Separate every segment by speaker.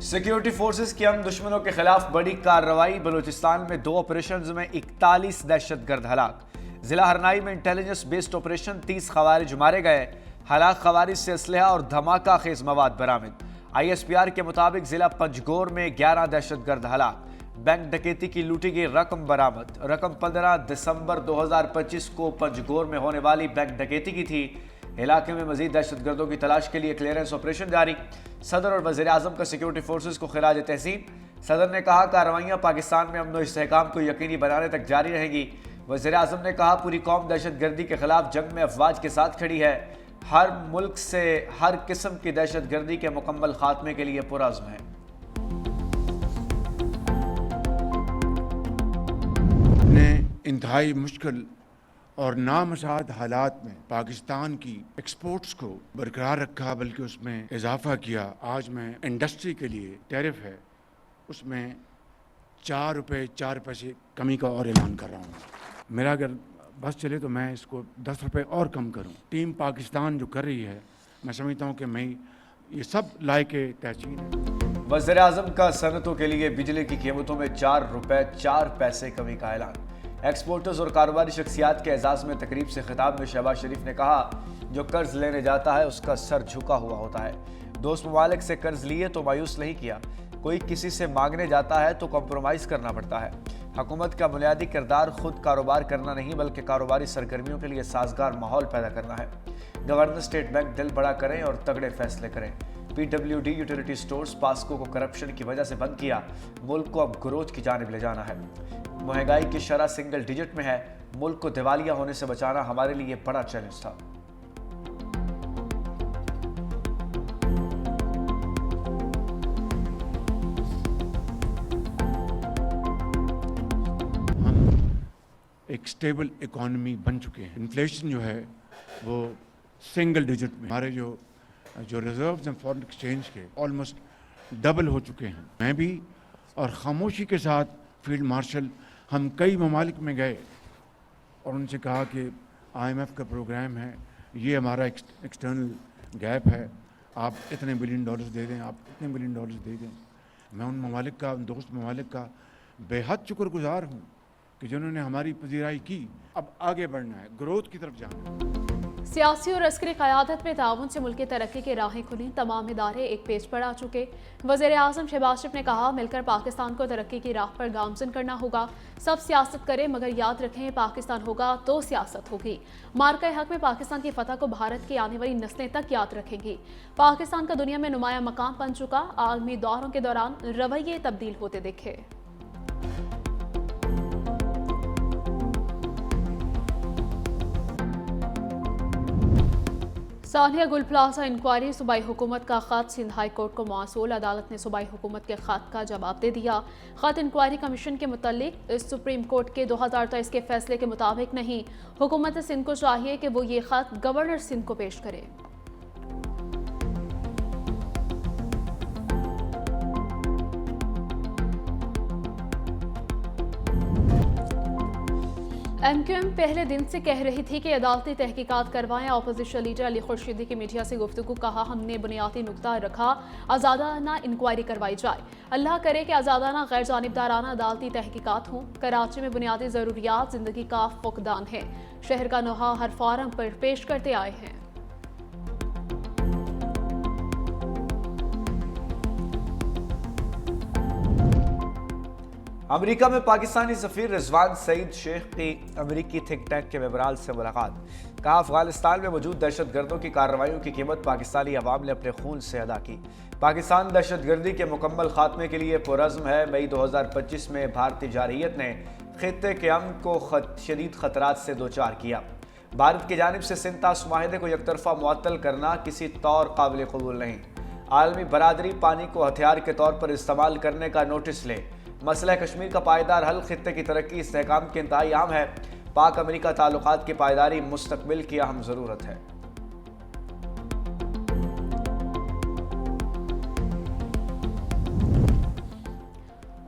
Speaker 1: Security forces की हम दुश्मनों के खिलाफ बड़ी कार्रवाई। बलूचिस्तान में 2 ऑपरेशंस में 41 दहशतगर्द हलाक। जिला हरनाई में इंटेलिजेंस बेस्ड ऑपरेशन, 30 खवारिज मारे गए। हलाक खवारिज से असलहा और धमाका खेज मवाद बरामद। ISPR के मुताबिक जिला पंजगोर में 11 दहशतगर्द हलाक। बैंक डकैती की लूटी गई रकम बरामद। रकम 15 दिसंबर 2025 को पंजगोर में होने वाली बैंक डकैती की थी। इलाके में मजीद दहशतगर्दों की तलाश के लिए क्लियरेंस ऑपरेशन जारी। सदर और वज़ीर आज़म का सिक्योरिटी फोर्सेस को खिराज तहसीन। सदर ने कहा कार्रवाइयाँ पाकिस्तान में अमन व इस्तेहकाम को यकीनी बनाने तक जारी रहेगी। वज़ीर आज़म ने कहा पूरी कौम दहशतगर्दी के खिलाफ जंग में अफवाज के साथ खड़ी है। हर मुल्क से हर किस्म की दहशतगर्दी के मुकम्मल खात्मे के लिए पुरअज़्म है।
Speaker 2: इंतहाई मुश्किल और नामसाद हालात में पाकिस्तान की एक्सपोर्ट्स को बरकरार रखा, बल्कि उसमें इजाफा किया। आज मैं इंडस्ट्री के लिए टैरिफ है उसमें 4 रुपये 4 पैसे कमी का और ऐलान कर रहा हूँ। मेरा अगर बस चले तो मैं इसको 10 रुपये और कम करूँ। टीम पाकिस्तान जो कर रही है, मैं समझता हूँ कि मैं ये सब लायके तहसीन है।
Speaker 1: वज़ीर आज़म का सनतों के लिए बिजली की कीमतों में 4 रुपये 4 पैसे कमी का ऐलान। एक्सपोर्टर्स और कारोबारी शख्सियात के एजाज़ में तकरीब से खिताब में शहबाज शरीफ ने कहा जो कर्ज लेने जाता है उसका सर झुका हुआ होता है। दोस्त ममालिक से कर्ज लिए तो मायूस नहीं किया, कोई किसी से मांगने जाता है तो कॉम्प्रोमाइज़ करना पड़ता है। हुकूमत का बुनियादी किरदार खुद कारोबार करना नहीं बल्कि कारोबारी सरगर्मियों के लिए साजगार माहौल पैदा करना है। गवर्नर स्टेट बैंक दिल बड़ा करें और तगड़े फैसले करें। PWD यूटिलिटी स्टोर्स पास्को को करप्शन की वजह से बंद किया, मुल्क को अब ग्रोथ की जानिब ले जाना है। महंगाई की शरह सिंगल डिजिट में है, मुल्क को दिवालिया होने से बचाना हमारे लिए बड़ा चैलेंज था।
Speaker 2: हम एक स्टेबल इकॉनमी बन चुके हैं। इन्फ्लेशन जो है वो सिंगल डिजिट में, हमारे जो रिजर्व्स हैं फॉरेन एक्सचेंज के ऑलमोस्ट डबल हो चुके हैं। मैं भी और खामोशी के साथ फील्ड मार्शल हम कई ममालिक में गए और उनसे कहा कि IMF का प्रोग्राम है, ये हमारा एक्सटर्नल गैप है, आप इतने बिलियन डॉलर्स दे दें, आप इतने बिलियन डॉलर्स दे दें। मैं उन ममालिक का, उन दोस्त ममालिक का बेहद शुक्रगुजार हूँ कि जिन्होंने हमारी पजीराई की। अब आगे बढ़ना है, ग्रोथ की तरफ जाना है।
Speaker 3: सियासी और अस्करी क़यादत में ताउन से मुल्क की तरक्की की राहें खुली, तमाम इदारे एक पेज पर आ चुके। वज़ीर आज़म शहबाज शरीफ ने कहा मिलकर पाकिस्तान को तरक्की की राह पर गामजन करना होगा। सब सियासत करें मगर याद रखें पाकिस्तान होगा तो सियासत होगी। मार्का हक में पाकिस्तान की फतह को भारत की आने वाली नस्लें तक याद रखेंगी। पाकिस्तान का दुनिया में नुमाया मकाम बन चुका, आलमी दौरों के दौरान रवैये तब्दील होते दिखे। सानिया गुल प्लाजा इंक्वायरी, सूबाई हुकूमत का खत सिंध हाई कोर्ट को मौसूल। अदालत ने सूबाई हुकूमत के खत का जवाब दे दिया। खत इंक्वायरी कमीशन के मुतालिक सुप्रीम कोर्ट के 2023 के फैसले के मुताबिक नहीं। हुकूमत सिंध को चाहिए कि वो ये खत गवर्नर सिंध को पेश करे। MQM पहले दिन से कह रही थी कि अदालती तहकीकात करवाएं। अपोजिशन लीडर अली खुर्शीदी की मीडिया से गुफ्तगू, कहा हमने बुनियादी नुकता रखा, आज़ादाना इंक्वायरी करवाई जाए। अल्लाह करे कि आज़ादाना गैर जानिबदाराना अदालती तहकीकात हों। कराची में बुनियादी ज़रूरियात ज़िंदगी का फुकदान है। शहर का नुहा हर फारम पर पेश करते आए हैं।
Speaker 1: अमेरिका में पाकिस्तानी सफीर रिजवान सईद शेख की अमेरिकी थिंक टैंक के मेबराल से मुलाकात। कहा अफगानिस्तान में मौजूद दहशतगर्दों की कार्रवाइयों की कीमत पाकिस्तानी अवाम ने अपने खून से अदा की। पाकिस्तान दहशतगर्दी के मुकम्मल खात्मे के लिए पुरअज़्म है। मई 2025 में भारतीय जारहियत ने खित्ते के अमन को शदीद खतरात से दो चार किया। भारत की जानिब से सिंध तास माहिदे को यकतरफा मुअत्तल करना किसी तौर काबिल कबूल नहीं। आलमी बरादरी पानी को हथियार के तौर पर इस्तेमाल करने का नोटिस ले। मसला कश्मीर का पायदार हल खित्ते की तरक्की इस्तेहकाम के इंतहाई आम है। पाक अमेरिका ताल्लुकात की पायदारी मुस्तकबिल की अहम ज़रूरत है।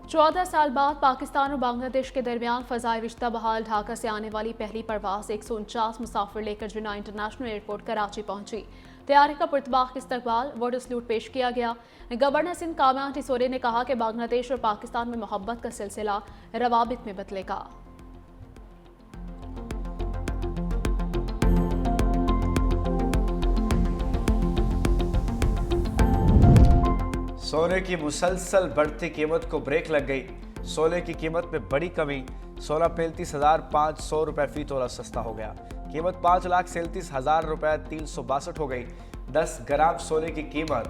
Speaker 3: 14 साल बाद पाकिस्तान और बांग्लादेश के दरमियान फ़ज़ाई रिश्ता बहाल। ढाका से आने वाली पहली परवाज़ 149 मुसाफिर लेकर जिन्ना इंटरनेशनल एयरपोर्ट कराची पहुंची। तैयारी का पुरतबाक इस्तकबाल वाटर सल्यूट पेश किया गया। गवर्नर सिंध कामयान टिसोरे ने कहा कि बांग्लादेश और पाकिस्तान में मोहब्बत का सिलसिला रवाबित में बदलेगा।
Speaker 1: सोने की मुसलसल बढ़ती कीमत को ब्रेक लग गई। सोने की कीमत में बड़ी कमी। सोना 35,500 रुपये फी तोला सस्ता हो गया। कीमत 5,37,000 रुपये 362 हो गई। 10 ग्राम सोने की कीमत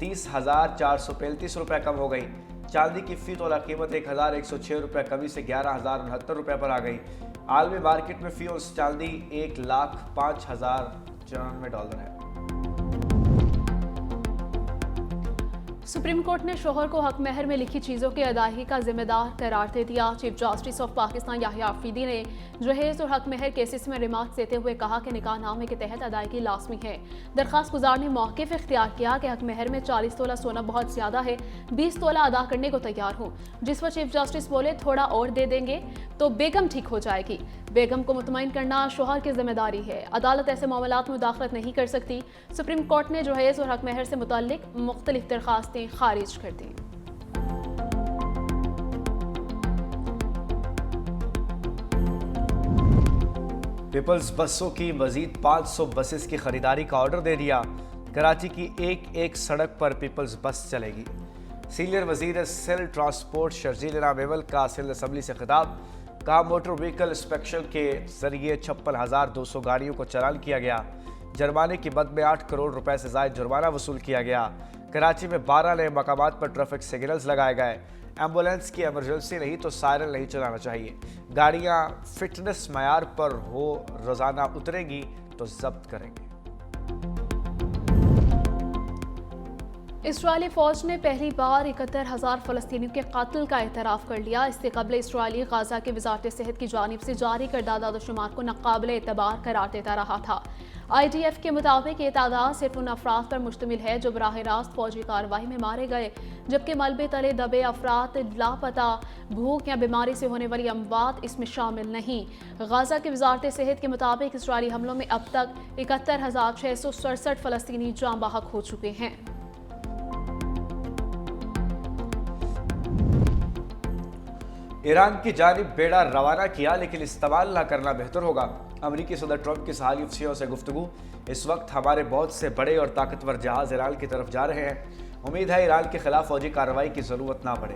Speaker 1: 30,435 रुपये कम हो गई। चांदी की फी तोला कीमत 1,106 रुपये कमी से 11,069 रुपये पर आ गई। आलमी मार्केट में फी औंस चांदी 1,05,094 डॉलर है।
Speaker 3: सुप्रीम कोर्ट ने शोहर को हक महर में लिखी चीज़ों की अदायगी का जिम्मेदार करार दे दिया। Chief justice of Pakistan Yahya Afridi ने जहेज और हक महर केसेस में रिमार्क्स देते हुए कहा कि निकाहनामे के तहत अदायगी लाजमी है। दरख्वास्त गुजार ने मौक़िफ़ इख्तियार किया कि हक महर में 40 तोला सोना बहुत ज़्यादा है, 20 तोला अदा करने को तैयार हूँ। जिस पर चीफ जस्टिस बोले थोड़ा और दे देंगे तो बेगम ठीक हो जाएगी। बेगम को मुतमईन करना शोहर की जिम्मेदारी है। अदालत ऐसे मामलात में मुदाखलत नहीं कर सकती। सुप्रीम कोर्ट ने जहेज और हक महर से मुताल्लिक मुख्तलिफ दरख्वास्तें खारिज कर दी।
Speaker 1: पीपल्स बसों की मजीद 500 बसेस की खरीदारी का ऑर्डर दे दिया। कराची की एक सड़क पर पीपल्स बस चलेगी। सीनियर वजीर सिल ट्रांसपोर्ट शर्जील इनाम एवल का सिल असम्बली से खिताब। कहा मोटर व्हीकल इंस्पेक्शन के जरिए 56,200 गाड़ियों को चालान किया गया। जुर्माने की मद में 8 करोड़ रुपए से ज़ायद जुर्माना वसूल किया गया। कराची में 12 नए मकामात पर ट्रैफिक सिग्नल्स लगाए गए। एम्बुलेंस की इमरजेंसी नहीं तो सायरन नहीं चलाना चाहिए। गाड़ियां फिटनेस मयार पर हो रोज़ाना उतरेंगी तो जब्त करेंगे।
Speaker 3: इसराइली फ़ौज ने पहली बार 71,000 फ़लस्तीनियों के कत्ल का एतराफ़ कर लिया। इससे कबल इसराइली गाज़ा की वज़ारत सेहत की जानिब से जारी करदा दादोशुमार को नाक़ाबिल एतबार करार देता रहा था। IDF के मुताबिक ये तादाद सिर्फ उन अफराद पर मुश्तमिल है जो बराह रास्त फौजी कार्रवाई में मारे गए, जबकि मलबे तले दबे अफराद, लापता, भूख या बीमारी से होने वाली अमवात इसमें शामिल नहीं। गाज़ा की वज़ारत सेहत के मुताबिक इसराइली हमलों में अब तक 71,667 फ़लस्तीनी जाँ बहक हो चुके हैं।
Speaker 1: ईरान की जानिब बेड़ा रवाना किया, लेकिन इस्तेमाल न करना बेहतर होगा। अमरीकी सदर ट्रंप की सहाली अफसियों से गुफ्तगू। इस वक्त हमारे बहुत से बड़े और ताकतवर जहाज ईरान की तरफ जा रहे हैं। उम्मीद है ईरान के खिलाफ फौजी कार्रवाई की ज़रूरत ना पड़े।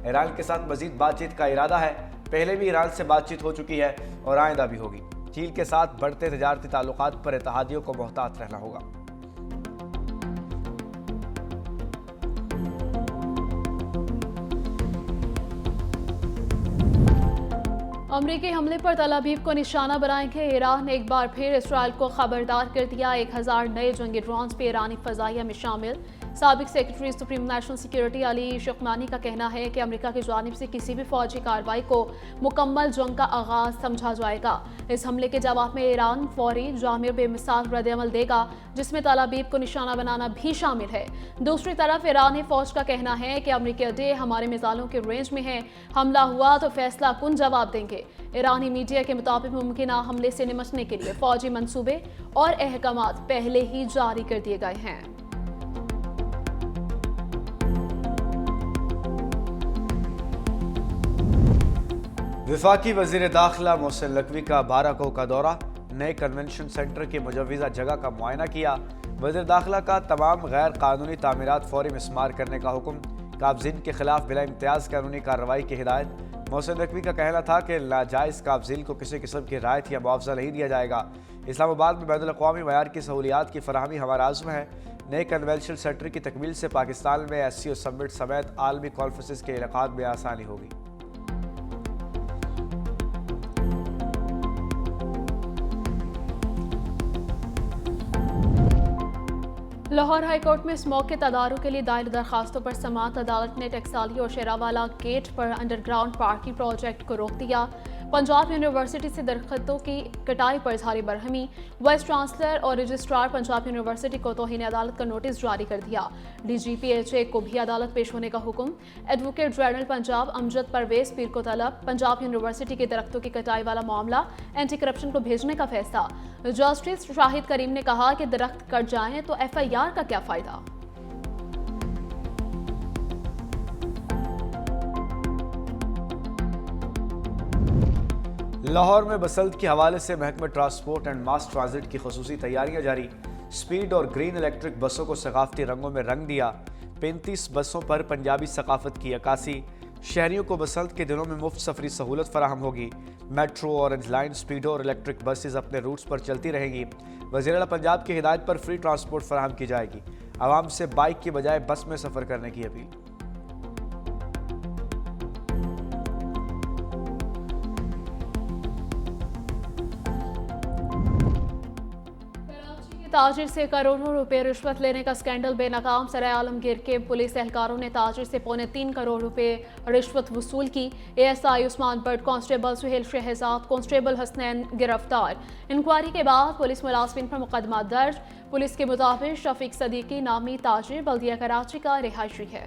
Speaker 1: ईरान के साथ मजीद बातचीत का इरादा है। पहले भी ईरान से बातचीत हो चुकी है और आइंदा भी होगी। चीन के साथ बढ़ते तजारती ताल्लुकात पर इत्तेहादियों को मोहतात रहना होगा।
Speaker 3: अमरीकी हमले पर तल अवीव को निशाना बनाएंगे। ईरान ने एक बार फिर इसराइल को खबरदार कर दिया। 1000 नए जंगी ड्रोन्स पे ईरानी फजाइया में शामिल। साबिक secretary supreme national security Ali Shamkhani का कहना है कि अमेरिका की जानिब से किसी भी फौजी कार्रवाई को मुकम्मल जंग का आगाज समझा जाएगा। इस हमले के जवाब में ईरान फौरी जामिर बेमिसाल रद्द-ए-अमल देगा, जिसमें तल अवीव को निशाना बनाना भी शामिल है। दूसरी तरफ ईरानी फौज का कहना है कि अमेरिकी अड्डे हमारे मिसाइलों के रेंज में हैं, हमला हुआ तो फैसला कुन जवाब देंगे। ईरानी मीडिया के मुताबिक मुमकिन हमले से निपटने के लिए फौजी मंसूबे और अहकामात पहले ही जारी कर दिए गए हैं।
Speaker 1: वफाकी वज़ीर दाखिला मोहसिन नकवी का 12 को का दौरा। नए कन्वेंशन सेंटर की मुजव्वज़ा जगह का मुआयना किया। वज़ीर दाखिला का तमाम गैर कानूनी तामीरात फौरी मिस्मार करने का हुक्म। काब्ज़ीन के खिलाफ बिला इम्तियाज़ कानूनी कार्रवाई की हिदायत। मोहसिन नकवी का कहना था कि नाजायज़ काब्ज़ीन को किसी किस्म की रायत या मुआवजा नहीं दिया जाएगा। इस्लामाबाद में बैनुल-अक़वामी मयार की सहूलियात की फराहमी हमारा आज़म है। नए कन्वेंशन सेंटर की तकमील से पाकिस्तान में SCO समिट समेत आलमी कॉन्फ्रेंस के इनेकाद में आसानी होगी।
Speaker 3: लाहौर हाईकोर्ट में स्मोक के तदारुक के लिए दायर दरखास्तों पर समाअत अदालत ने टकसाली और शेरावाला गेट पर अंडरग्राउंड पार्किंग प्रोजेक्ट को रोक दिया। पंजाब यूनिवर्सिटी से दरख्तों की कटाई पर जारी बरहमी, वाइस चांसलर और रजिस्ट्रार पंजाब यूनिवर्सिटी को तौहीन अदालत का नोटिस जारी कर दिया। DGPHA को भी अदालत पेश होने का हुक्म। एडवोकेट जनरल पंजाब अमजद परवेज पीर को तलब। पंजाब यूनिवर्सिटी के दरख्तों की कटाई वाला मामला एंटी करप्शन को भेजने का फैसला। जस्टिस शाहिद करीम ने कहा कि दरख्त कट जाएं तो FIR का क्या फायदा।
Speaker 1: लाहौर में बसंत के हवाले से महकमे ट्रांसपोर्ट एंड मास ट्रांजिट की खसूसी तैयारियां जारी। स्पीड और ग्रीन इलेक्ट्रिक बसों को सकाफती रंगों में रंग दिया। 35 बसों पर पंजाबी सकाफत की अक्कासी। शहरियों को बसंत के दिनों में मुफ्त सफरी सहूलत फराहम होगी। मेट्रो, ऑरेंज लाइन, स्पीडो और इलेक्ट्रिक बसेज अपने रूट्स पर चलती रहेंगी। वज़ीर आला पंजाब की हिदायत पर फ्री ट्रांसपोर्ट फराहम की जाएगी। आवाम से बाइक की बजाय बस में सफ़र करने की अपील।
Speaker 3: ताजिर से करोड़ों रुपए रिश्वत लेने का स्कैंडल बेनकाम। सराय आलमगीर के पुलिस एहलकारों ने ताजिर से 3.25 करोड़ रुपए रिश्वत वसूल की। ASI Usman Butt, constable Suhail Shahzad, constable Hasnain गिरफ्तार। इंक्वायरी के बाद पुलिस मुलाजिमिन पर मुकदमा दर्ज। पुलिस के मुताबिक शफीक सदीकी नामी ताजिर बल्दिया कराची का रिहायशी है।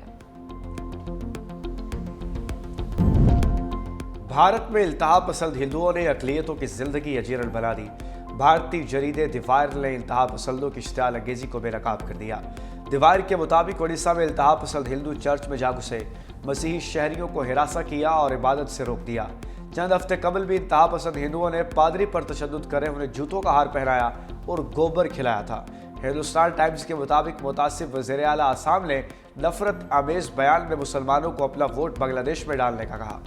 Speaker 1: भारत में इल्तहा पसंद हिंदुओं ने अकलियतों की जिंदगी अजीरन बना दी। भारतीय जरीदे दीवार ने इल्तहा पसंदों की इश्तियाल अंगेजी को बेनकाब कर दिया। दीवार के मुताबिक उड़ीसा में इल्तहा पसंद हिंदू चर्च में जा घुसे, मसीही शहरियों को हिरासा किया और इबादत से रोक दिया। चंद हफ्ते कबल भी इल्तहा पसंद हिंदुओं ने पादरी पर तशद्दुद करे उन्हें जूतों का हार पहनाया और गोबर खिलाया था। हिंदुस्तान टाइम्स के मुताबिक मुतासिब वज़ीर आला आसाम ने नफरत आमेज बयान में मुसलमानों को अपना वोट बांग्लादेश में डालने का कहा।